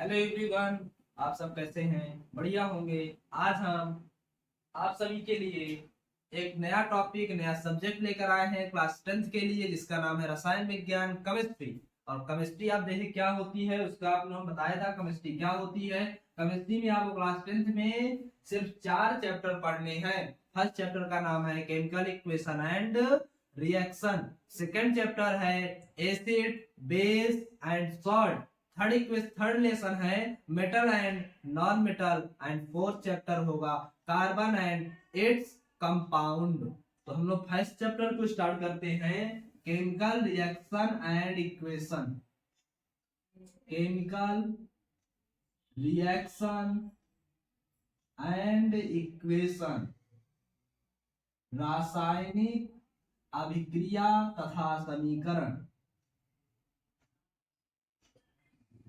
Hello everyone. आप सब कैसे हैं? बढ़िया होंगे। आज हम आप सभी के लिए एक नया टॉपिक, नया सब्जेक्ट लेकर आए हैं क्लास 10th के लिए, जिसका नाम है रसायन विज्ञान, केमिस्ट्री। और केमिस्ट्री आप देखें क्या होती है, उसका आपने हम बताया था केमिस्ट्री क्या होती है। केमिस्ट्री में आपको क्लास 10th में सिर्फ 4 चैप्टर पढ़ने हैं। फर्स्ट चैप्टर का नाम है chemical equation and reaction. Second chapter है acid, base and salt. Third lesson है metal and non metal. And fourth chapter होगा कार्बन एंड इट्स कंपाउंड। तो हम लोग फर्स्ट चैप्टर को स्टार्ट करते हैं, chemical reaction and equation. Chemical reaction and equation, रासायनिक अभिक्रिया तथा समीकरण।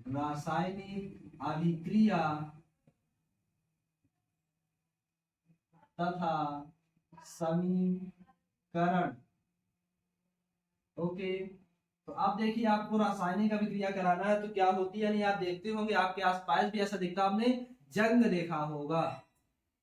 रासायनिक अभिक्रिया तथा समीकरण। ओके, तो आप देखिए, आपको रासायनिक अभिक्रिया कराना है तो क्या होती है, यानी आप देखते होंगे आपके आसपास भी ऐसा दिखता, आपने जंग देखा होगा।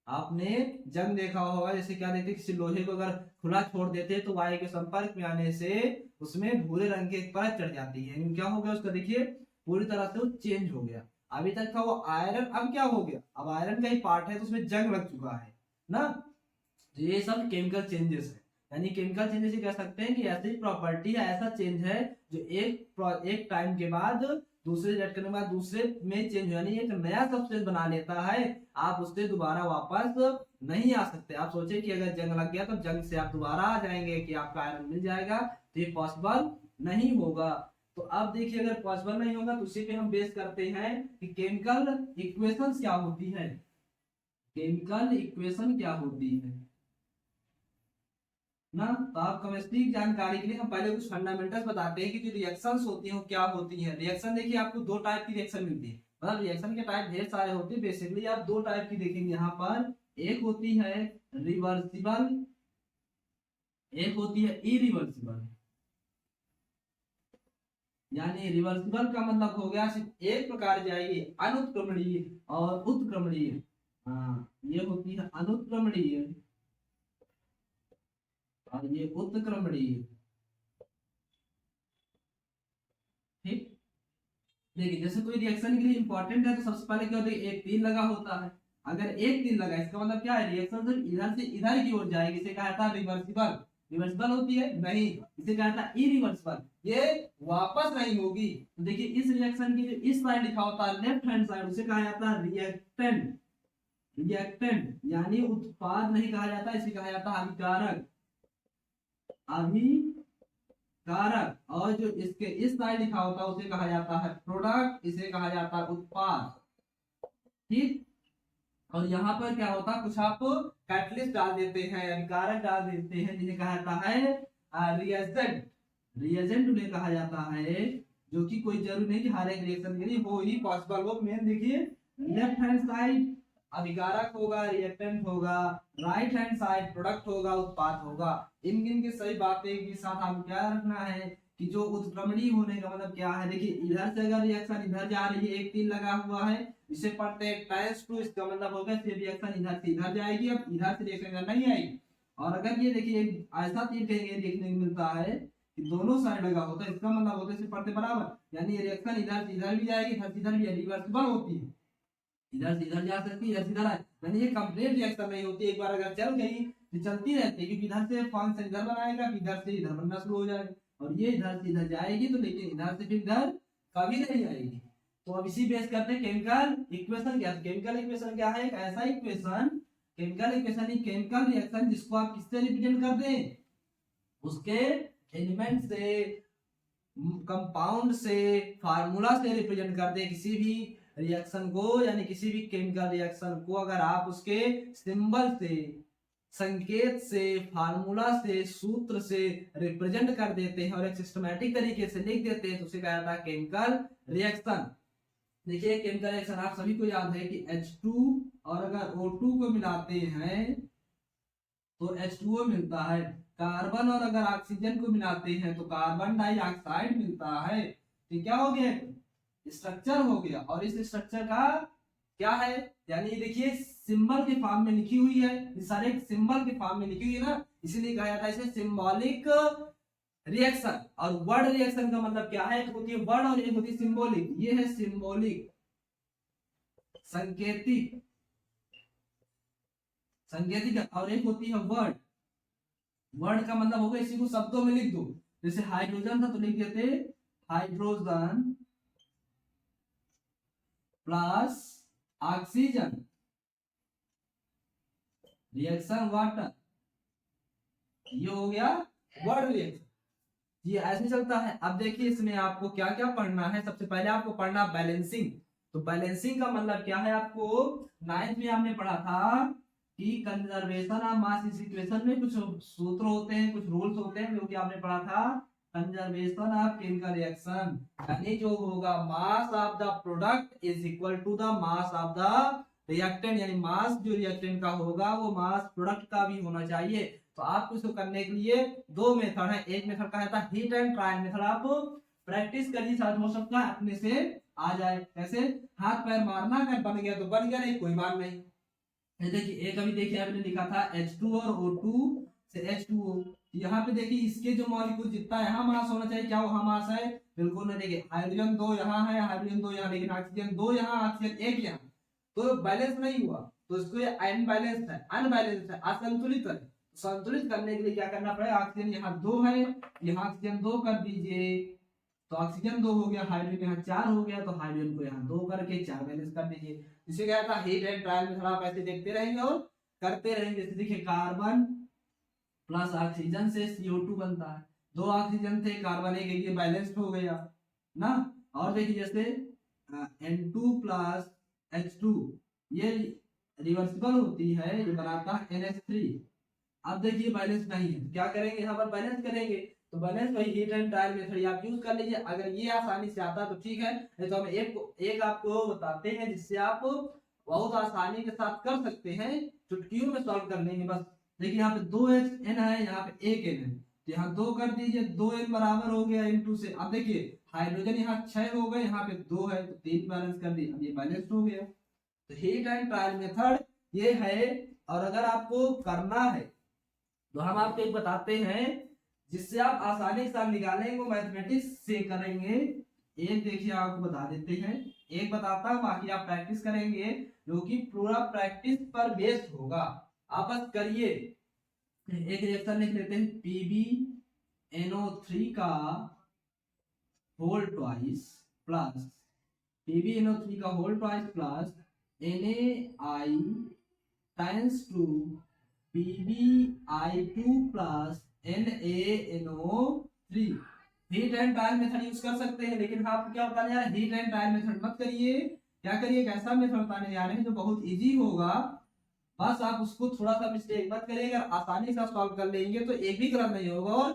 आपने जंग देखा होगा, जैसे क्या देखते, किसी लोहे को अगर खुला छोड़ देते हैं तो वायु के संपर्क में आने से उसमें भूरे रंग की एक परत चढ़ जाती है। क्या हो गया उसका, देखिए पूरी तरह से वो चेंज हो गया। अभी तक था वो आयरन, अब क्या हो गया, अब आयरन का ही पार्ट है तो उसमें जंग लग चुका है ना। तो ये सब केमिकल चेंजेस है। यानी केमिकल चेंजेस कह सकते हैं कि ऐसी प्रॉपर्टी है, ऐसा चेंज है जो एक टाइम के बाद दूसरे रिएक्ट करने के बाद दूसरे में चेंज हो, यानी एक नया सब्सटेंस बना लेता है। आप उससे दोबारा वापस नहीं आ सकते। आप सोचे कि अगर जंग लग गया तो जंग से आप दोबारा आ जाएंगे कि आपका आयरन मिल जाएगा, तो ये पॉसिबल नहीं होगा। तो अब देखिए, अगर पॉसिबल नहीं होगा तो उसी पे हम बेस करते हैं कि केमिकल इक्वेशंस क्या होती है। केमिकल इक्वेशन क्या होती है ना। तो आप केमिस्ट्री की जानकारी के लिए हम पहले कुछ फंडामेंटल्स बताते हैं कि जो रिएक्शंस होती हैं वो क्या होती हैं। रिएक्शन देखिए, आपको दो टाइप की रिएक्शन मिलती है, मतलब रिएक्शन के टाइप ढेर सारे होते हैं। बेसिकली आप दो टाइप की देखेंगे यहाँ पर, एक होती है रिवर्सिबल, एक होती है इरिवर्सिबल। यानी रिवर्सिबल का मतलब हो गया सिर्फ एक प्रकार जाएगी, अनुत्क्रमणीय और उत्क्रमणीय। हाँ, ये होती है अनुत्क्रमणीय और ये उत्क्रमणीय। ठीक, देखिए जैसे कोई रिएक्शन के लिए इंपॉर्टेंट है तो सबसे पहले क्या होता है, एक तीर लगा होता है। अगर एक तीर लगा, इसका मतलब क्या है, रिएक्शन सिर्फ इधर से इधर की ओर जाएगी, इसे कहा जाता है रिवर्सिबल। रिवर्सिबल होती है नहीं, इसे कहा जाता है इरिवर्सिबल, ये वापस नहीं होगी। तो देखिए इस रिएक्शन की जो इस साइड लिखा होता है लेफ्ट हैंड साइड, उसे कहा जाता है रिएक्टेंट। रिएक्टेंट यानी उत्पाद नहीं कहा जाता, इसे कहा जाता है अभिकारक। अभी कारक। और जो इसके इस साइड लिखा होता है उसे कहा जाता है प्रोडक्ट, इसे कहा जाता है उत्पाद। ठीक, और यहाँ पर क्या होता है, कुछ आप कैटलिस्ट डाल देते हैं, कारक डाल देते हैं, जिसे कहा जाता है रिएजेंट। रिएजेंट उन्हें कहा जाता है, जो कि कोई जरूरी नहीं कि हर एक रिएक्शन के लिए हो ही पॉसिबल। वो मेन देखिए, लेफ्ट हैंड साइड अभिकारक होगा, रिएक्टेंट होगा, राइट हैंड साइड प्रोडक्ट होगा, उत्पाद होगा। इन इन की सही बातें के साथ आपको क्या रखना है कि जो उत्क्रमणीय होने का मतलब क्या है। देखिए इधर से अगर रिएक्शन इधर जा रही है, एक तीर लगा हुआ है, इसे पढ़ते हैं टाइम्स टू, इसका मतलब होगा कि रिएक्शन इधर से इधर जाएगी, अब इधर से रिएक्शन इधर नहीं आएगी। और अगर ये देखिए ऐसा तीर कहीं देखने को मिलता है कि दोनों साइड लगा होता है, इसका मतलब होता है इसे पढ़ते बराबर, यानी ये रिएक्शन इधर से इधर भी जाएगी, इधर से इधर भी, रिवर्सिबल होती है। इधर से इधर जा सकती है, इधर से इधर आए, यानी ये कंप्लीट रिएक्शन नहीं होती। एक बार अगर चल गई तो चलती रहती है, क्योंकि इधर से फंक्शन इधर बनाएगा, इधर से इधर बनना शुरू हो जाएगा। और ये इधर से इधर जाएगी तो, लेकिन इधर से फिर इधर कभी नहीं आएगी। तो अब इसी बेस करते हैं केमिकल इक्वेशन क्या। केमिकल इक्वेशन क्या है, एक ऐसा equation, chemical equation chemical reaction जिसको आप किससे रिप्रेजेंट कर दें, उसके एलिमेंट से, कंपाउंड से, फार्मूला से रिप्रेजेंट कर दे किसी भी रिएक्शन को। यानी किसी भी केमिकल रिएक्शन को अगर आप उसके सिंबल से, संकेत से, फार्मूला से, सूत्र से रिप्रेजेंट कर देते हैं और एक सिस्टमैटिक तरीके से लिख देते हैं तो उसे कहा जाता है केमिकल रिएक्शन। देखिए केमिकल रिएक्शन आप सभी को याद है कि H2 और अगर O2 को मिलाते हैं तो H2O मिलता है। कार्बन और अगर ऑक्सीजन को मिलाते हैं तो कार्बन डाइऑक्साइड मिलता है। तो क्या हो गया, स्ट्रक्चर हो गया, और इस स्ट्रक्चर का क्या है, यानी देखिए सिंबल के फॉर्म में लिखी हुई है, ये सारे सिंबल के फॉर्म में लिखी हुई है ना, इसीलिए कहा जाता है इसे सिंबॉलिक रिएक्शन। और वर्ड रिएक्शन का मतलब क्या है, एक होती है वर्ड और एक होती है सिंबॉलिक। ये है सिंबॉलिक, संकेतिक, संकेतिक, और एक होती है वर्ड। वर्ड का मतलब होगा इसी को शब्दों में लिख दो, जैसे हाइड्रोजन था तो लिख देते hydrogen plus oxygen reaction water, ये हो गया वर्ड रिएक्शन। ये ऐसे चलता है। अब देखिए इसमें आपको क्या क्या पढ़ना है। सबसे पहले आपको पढ़ना बैलेंसिंग। तो बैलेंसिंग का मतलब क्या है, आपको 9th में हमने पढ़ा था कि कंजर्वेशन ऑफ मास इस इक्वेशन में कुछ सूत्र होते हैं, कुछ रूल्स होते हैं, जो कि आपने पढ़ा था कंजर्वेशन ऑफ केमिकल रिएक्शन, यानी जो होगा mass of the product is equal to the mass of the reactant, यानी मास जो रिएक्टेंट का होगा वो मास प्रोडक्ट का भी होना चाहिए। तो आपको इसको करने के लिए दो मेथड है। एक मेथड का है हिट एंड ट्रायल मेथड, आप प्रैक्टिस करिए, शायद हो सकता है अपने से आ जाए। कैसे, हाथ पैर मारना, अगर बन गया तो बन गया, नहीं कोई बात नहीं। देखिए एक अभी देखिए आपने लिखा था H2 और O2 से H2O, यहाँ पे देखिए इसके जो मॉलिक्यूल जितना यहाँ मास होना चाहिए, क्या वहां मास है, बिल्कुल नहीं। देखिए हाइड्रोजन 2 यहाँ है, हाइड्रोजन 2 यहाँ, लेकिन ऑक्सीजन 2 यहाँ, ऑक्सीजन 1 यहाँ, तो बैलेंस नहीं हुआ, तो इसको ये अनबैलेंस्ड है, अनबैलेंस्ड है, असंतुलित है। संतुलित करने के लिए क्या करना पड़ेगा, ऑक्सीजन यहाँ 2 है, यहाँ ऑक्सीजन 2 कर दीजिए, तो ऑक्सीजन 2 हो गया, हाइड्रोजन यहाँ 4 हो गया, तो हाइड्रोजन को यहाँ 2 करके 4 बैलेंस कर दीजिए। इसे क्या था हीट एंड ट्रायल में, थोड़ा आप ऐसे देखते रहेंगे और करते रहेंगे। जैसे देखिए कार्बन प्लस ऑक्सीजन से CO2 बनता है, 2 ऑक्सीजन थे, कार्बन एक, ये बैलेंस्ड हो गया ना। और देखिए जैसे N2 प्लस H2, ये रिवर्सिबल होती है, ये बनाता है NH3। अब देखिए बैलेंस नहीं है, क्या करेंगे, यहाँ पर बैलेंस करेंगे, तो बैलेंस वही हीट एंड ट्रायल मेथड आप यूज कर लीजिए। अगर ये आसानी से आता तो ठीक है, नहीं तो हम एक आपको बताते हैं जिससे आप बहुत आसानी के साथ कर सकते हैं, चुटकियों में सॉल्व कर लेंगे बस। देखिए यहाँ पे 2N है, यहाँ पे 1N है, तो यहाँ 2 कर दीजिए, 2N बराबर हो गया इनटू से। अब देखिए हाइड्रोजन यहाँ 6 हो गए, यहाँ पे 2 है, तो 3 बैलेंस कर दिए, अब ये बैलेंस हो गया। तो हीट एंड ट्रायल मेथड ये है। और अगर आपको करना है तो हम आपको एक बताते हैं जिससे आप आसानी से निकालेंगे, वो मैथमेटिक्स से करेंगे। एक देखिए आपको बता देते हैं, एक बताता हूं, बाकी आप प्रैक्टिस करेंगे, जो कि पूरा प्रैक्टिस पर बेस्ड होगा। आप बस करिए। एक रिएक्शन लिख लेते हैं, PbNO3 का होल ट्वाइस प्लस PbNO3 का whole twice plus NaI times 2 PbI2 plus NaNO3। Hit and trial method use कर सकते हैं, लेकिन आप क्या बताने जा रहे हैं, हीट एंड ट्रायल मेथड मत करिए। क्या करिए, एक ऐसा मेथड बताने जा रहे हैं जो बहुत इजी होगा, बस आप उसको थोड़ा सा मिस्टेक मत करिएगा, आसानी से सॉल्व कर लेंगे तो एक भी गलत नहीं होगा, और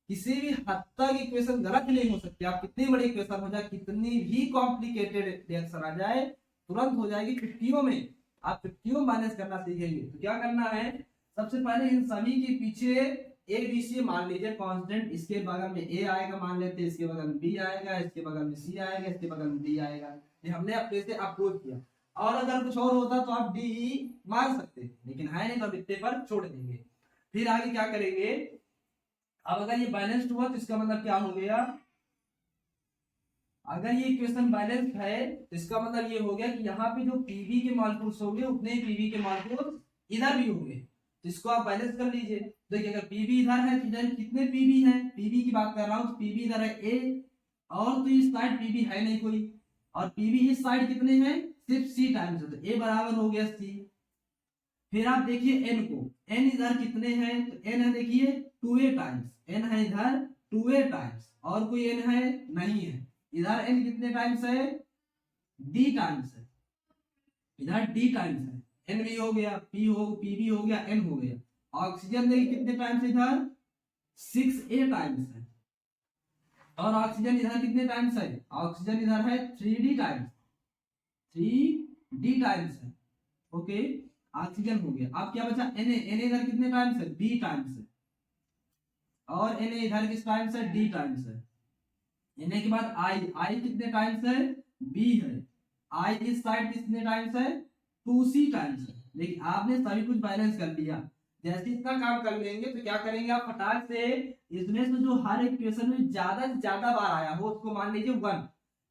किसी भी हद तक इक्वेशन गलत नहीं हो सकती। आप कितनी बड़ी इक्वेशन हो जाए, कितनी भी कॉम्प्लिकेटेड रिएक्शन आ जाए, तुरंत हो जाएगी 50 में। आप 50 बैलेंस करना सीखेंगे तो क्या करना है, सबसे पहले इन सभी के पीछे ABC मान लीजिए कांस्टेंट, इसके बगल में A आएगा मान लेते हैं, इसके बगल में B आएगा, इसके बगल में C आएगा, इसके बगल में D आएगा। ये हमने अपने से अप्रोच किया, और अगर कुछ और होता तो आप D मान सकते हैं, लेकिन है नहीं तो अब इतने पर छोड़ देंगे। फिर आगे क्या करेंगे, अब अगर ये बैलेंस्ड हुआ तो इसका मतलब क्या हो गया, अगर ये इक्वेशन बैलेंस्ड है तो इसका मतलब ये हो गया कि यहाँ पे जो Pb के मॉलिक्यूल्स होंगे उतने ही Pb के मॉलिक्यूल्स इधर भी होंगे, तो इसको आप बैलेंस कर लीजिए। देखिए अगर Pb इधर है तो इधर कितने Pb हैं, Pb की बात कर रहा हूँ, तो Pb इधर है A, और तो इस साइड Pb है नहीं कोई, और Pb इस साइड कितने हैं, सिर्फ C टाइम्स है, तो A बराबर हो गया C। फिर आप देखिए N को, N इधर कितने हैं, तो N है देखिए 2A टाइम्स, N है इधर 2A टाइम्स, और कोई N है नहीं है, इधर N कितने टाइम्स है, D टाइम्स है, इधर D टाइम्स है, N भी हो गया, Pb हो गया, N हो गया। ऑक्सीजन देखिए कितने टाइम्स है, इधर 6A टाइम्स है, और ऑक्सीजन इधर कितने टाइम्स है, ऑक्सीजन इधर है 3D टाइम्स, 3D टाइम्स है। ओके, ऑक्सीजन हो गया। अब क्या बचा, Na इधर कितने टाइम्स है, B टाइम्स है, और Na इधर किस टाइम्स है, D टाइम्स है। Na के बाद I कितने टाइम्स है, B है। I इस साइड कितने टाइम्स है, 2C टाइम्स है। लेकिन आपने सभी कुछ बैलेंस कर लिया। जैसे इतना काम कर लेंगे तो क्या करेंगे आप, फटाक से इसमें से जो हर एक क्वेश्चन में ज्यादा से ज्यादा बार आया हो उसको मान लीजिए 1,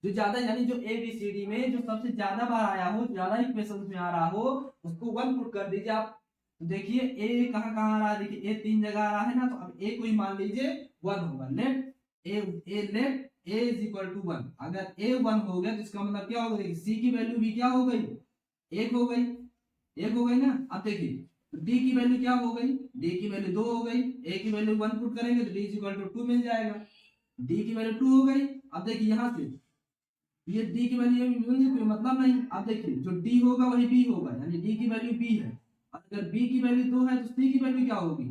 जो ज्यादा यानी जो ABCD में जो सबसे ज्यादा बार आया हो, ज्यादा ही क्वेश्चन में आ रहा हो, उसको 1 पुट कर दीजिए आप। तो देखिए ए कहाँ कहाँ आ रहा है, देखिए ए 3 जगह आ रहा है ना, तो अब ए को ही मान लीजिए 1 होगा। Let A is equal to 1। अगर ए 1 हो गया तो इसका मतलब क्या होगा, देखिए सी की वैल्यू भी क्या हो गई, 1 हो गई, 1 हो गई ना। अब देखिए तो डी की वैल्यू क्या हो गई, डी की वैल्यू 2 हो गई। ए की वैल्यू 1 पुट करेंगे तो डी इज इक्वल टू 2 मिल जाएगा। डी की वैल्यू 2 हो गई। अब देखिए यहाँ से ये डी की वैल्यू मिलेंगे कोई मतलब नहीं। अब देखिए जो डी होगा वही बी होगा, यानी डी की वैल्यू बी है। अगर बी की वैल्यू 2 है तो सी की वैल्यू क्या होगी,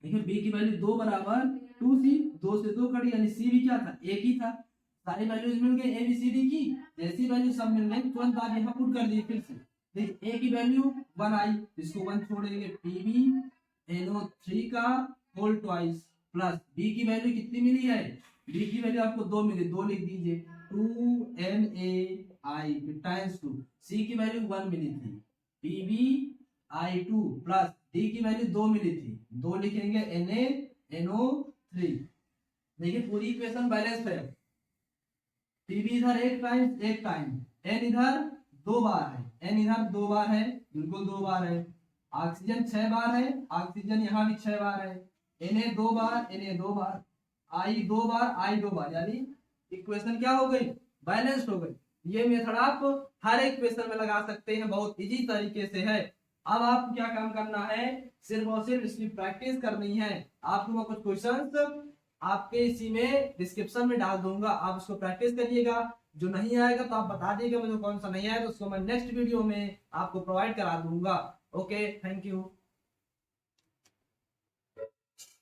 देखिए बी की वैल्यू 2 बराबर 2C, 2 से 2 कटी यानी सी भी क्या था, एक ही था। सारी वैल्यूज मिल गई ABCD की। जैसी वैल्यू सब मिल गई तुरंत आप यहाँ पुट कर दीजिए। फिर से देखिए ए की वैल्यू 1 आई, इसको 1 छोड़ेंगे, PbNO3 का होल ट्वाइस प्लस बी की वैल्यू कितनी मिली है, बी की वैल्यू आपको 2 मिली, 2 लिख दीजिए 2NaI टाइम्स 2। सी की वैल्यू 1 मिली थी, PbI2 प्लस डी की वैल्यू 2 मिली थी, 2 लिखेंगे NaNO3। देखिए पूरी इक्वेशन बैलेंस है। Pb इधर एक टाइम, N इधर 2 बार है, N इधर 2 बार है, बिल्कुल 2 बार है। ऑक्सीजन 6 बार है, ऑक्सीजन यहाँ भी 6 बार है। Na 2 bar, Na 2 bar, I 2 bar, I 2 बार, यानी इक्वेशन क्या हो गई, बैलेंस्ड हो गई। ये मेथड आप हर एक क्वेश्चन में लगा सकते हैं, बहुत इजी तरीके से है। अब आपको क्या काम करना है, सिर्फ और सिर्फ इसकी प्रैक्टिस करनी है। आपको मैं कुछ क्वेश्चंस आपके इसी में डिस्क्रिप्शन में डाल दूंगा, आप उसको प्रैक्टिस करिएगा। जो नहीं आएगा तो आप बता दीजिएगा मुझे कौन सा नहीं आया, तो उसको मैं नेक्स्ट वीडियो में आपको प्रोवाइड करा दूंगा। Okay, thank you.